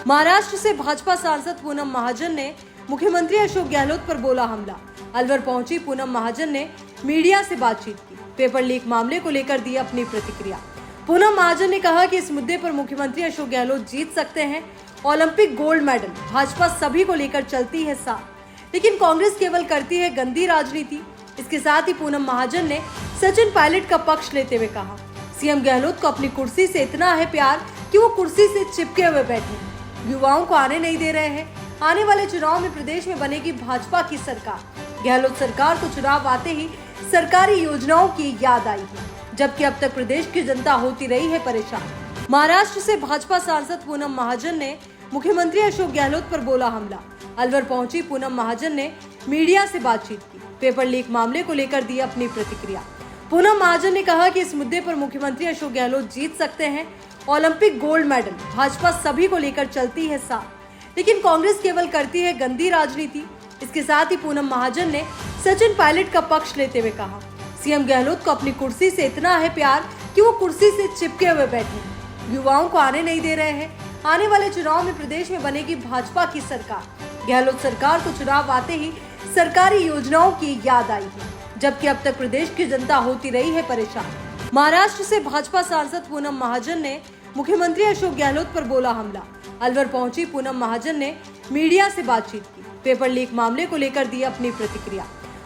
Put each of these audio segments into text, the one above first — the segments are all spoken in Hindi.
महाराष्ट्र से भाजपा सांसद पूनम महाजन ने मुख्यमंत्री अशोक गहलोत पर बोला हमला। अलवर पहुंची पूनम महाजन ने मीडिया से बातचीत की। पेपर लीक मामले को लेकर दी अपनी प्रतिक्रिया। पूनम महाजन ने कहा कि इस मुद्दे पर मुख्यमंत्री अशोक गहलोत जीत सकते हैं। ओलंपिक गोल्ड मेडल भाजपा सभी को लेकर चलती है साथ, लेकिन कांग्रेस केवल करती है गंदी राजनीति। इसके साथ ही पूनम महाजन ने सचिन पायलट का पक्ष लेते हुए कहा, सीएम गहलोत को अपनी कुर्सी से इतना है प्यार कि वो कुर्सी से चिपके हुए बैठे हैं, युवाओं को आने नहीं दे रहे हैं। आने वाले चुनाव में प्रदेश में बनेगी भाजपा की सरकार। गहलोत सरकार को चुनाव आते ही सरकारी योजनाओं की याद आई है, जबकि अब तक प्रदेश की जनता होती रही है परेशान। महाराष्ट्र से भाजपा सांसद पूनम महाजन ने मुख्यमंत्री अशोक गहलोत पर बोला हमला। अलवर पहुंची पूनम महाजन ने मीडिया से बातचीत की। पेपर लीक मामले को लेकर दी अपनी प्रतिक्रिया। पूनम महाजन ने कहा कि इस मुद्दे पर मुख्यमंत्री अशोक गहलोत जीत सकते हैं। ओलंपिक गोल्ड मेडल भाजपा सभी को लेकर चलती है साथ, लेकिन कांग्रेस केवल करती है गंदी राजनीति। इसके साथ ही पूनम महाजन ने सचिन पायलट का पक्ष लेते हुए कहा, सीएम गहलोत को अपनी कुर्सी से इतना है प्यार कि वो कुर्सी से चिपके हुए बैठे हैं, युवाओं को आने नहीं दे रहे हैं। आने वाले चुनाव में प्रदेश में बनेगी भाजपा की सरकार। गहलोत सरकार को चुनाव आते ही सरकारी योजनाओं की याद आई है, जबकि अब तक प्रदेश की जनता होती रही है परेशान। महाराष्ट्र से भाजपा सांसद पूनम महाजन ने मुख्यमंत्री अशोक गहलोत पर बोला हमला। अलवर पहुंची पूनम महाजन ने मीडिया से बातचीत की। पेपर लीक मामले को लेकर दी अपनी प्रतिक्रिया।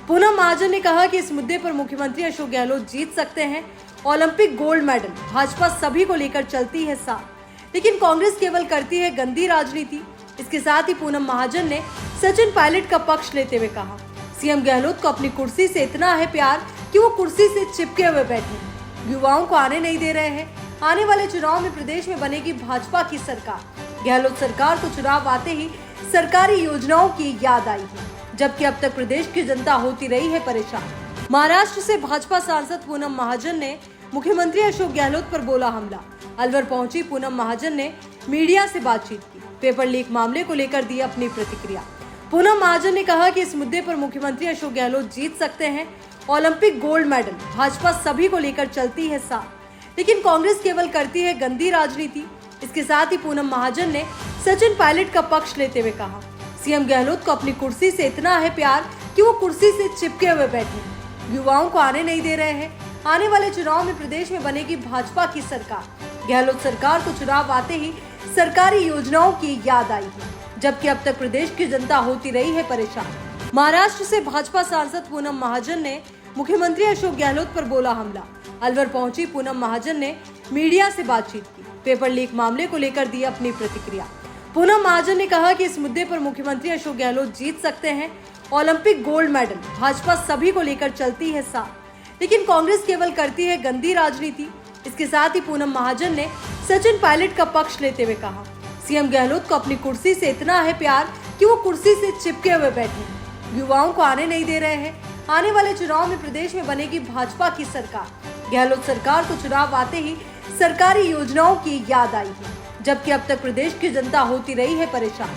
पूनम महाजन ने कहा कि इस मुद्दे पर मुख्यमंत्री अशोक गहलोत जीत सकते हैं। ओलंपिक गोल्ड मेडल भाजपा सभी को लेकर चलती है साथ, लेकिन कांग्रेस केवल करती है गंदी राजनीति। इसके साथ ही पूनम महाजन ने सचिन पायलट का पक्ष लेते हुए कहा, सीएम गहलोत को अपनी कुर्सी से इतना है प्यार कि वो कुर्सी से चिपके हुए बैठे हैं, युवाओं को आने नहीं दे रहे हैं। आने वाले चुनाव में प्रदेश में बनेगी भाजपा की सरकार। गहलोत सरकार को चुनाव आते ही सरकारी योजनाओं की याद आई है, जबकि अब तक प्रदेश की जनता होती रही है परेशान। महाराष्ट्र से भाजपा सांसद पूनम महाजन ने मुख्यमंत्री अशोक गहलोत पर बोला हमला। अलवर पहुंची पूनम महाजन ने मीडिया से बातचीत की। पेपर लीक मामले को लेकर दी अपनी प्रतिक्रिया। पूनम महाजन ने कहा कि इस मुद्दे पर मुख्यमंत्री अशोक गहलोत जीत सकते हैं। ओलंपिक गोल्ड मेडल भाजपा सभी को लेकर चलती है साथ, लेकिन कांग्रेस केवल करती है गंदी राजनीति। इसके साथ ही पूनम महाजन ने सचिन पायलट का पक्ष लेते हुए कहा, सीएम गहलोत को अपनी कुर्सी से इतना है प्यार कि वो कुर्सी से चिपके हुए बैठे हैं, युवाओं को आने नहीं दे रहे हैं। आने वाले चुनाव में प्रदेश में बनेगी भाजपा की सरकार। गहलोत सरकार को चुनाव आते ही सरकारी योजनाओं की याद आई है, जबकि अब तक प्रदेश की जनता होती रही है परेशान। महाराष्ट्र से भाजपा सांसद पूनम महाजन ने मुख्यमंत्री अशोक गहलोत पर बोला हमला। अलवर पहुंची पूनम महाजन ने मीडिया से बातचीत की। पेपर लीक मामले को लेकर दी अपनी प्रतिक्रिया। पूनम महाजन ने कहा कि इस मुद्दे पर मुख्यमंत्री अशोक गहलोत जीत सकते हैं। ओलंपिक गोल्ड मेडल भाजपा सभी को लेकर चलती है साथ, लेकिन कांग्रेस केवल करती है गंदी राजनीति। इसके साथ ही पूनम महाजन ने सचिन पायलट का पक्ष लेते हुए कहा, सीएम गहलोत को अपनी कुर्सी से इतना है प्यार कि वो कुर्सी से चिपके हुए बैठे हैं, युवाओं को आने नहीं दे रहे हैं। आने वाले चुनाव में प्रदेश में बनेगी भाजपा की सरकार। गहलोत सरकार को चुनाव आते ही सरकारी योजनाओं की याद आई है, जबकि अब तक प्रदेश की जनता होती रही है परेशान।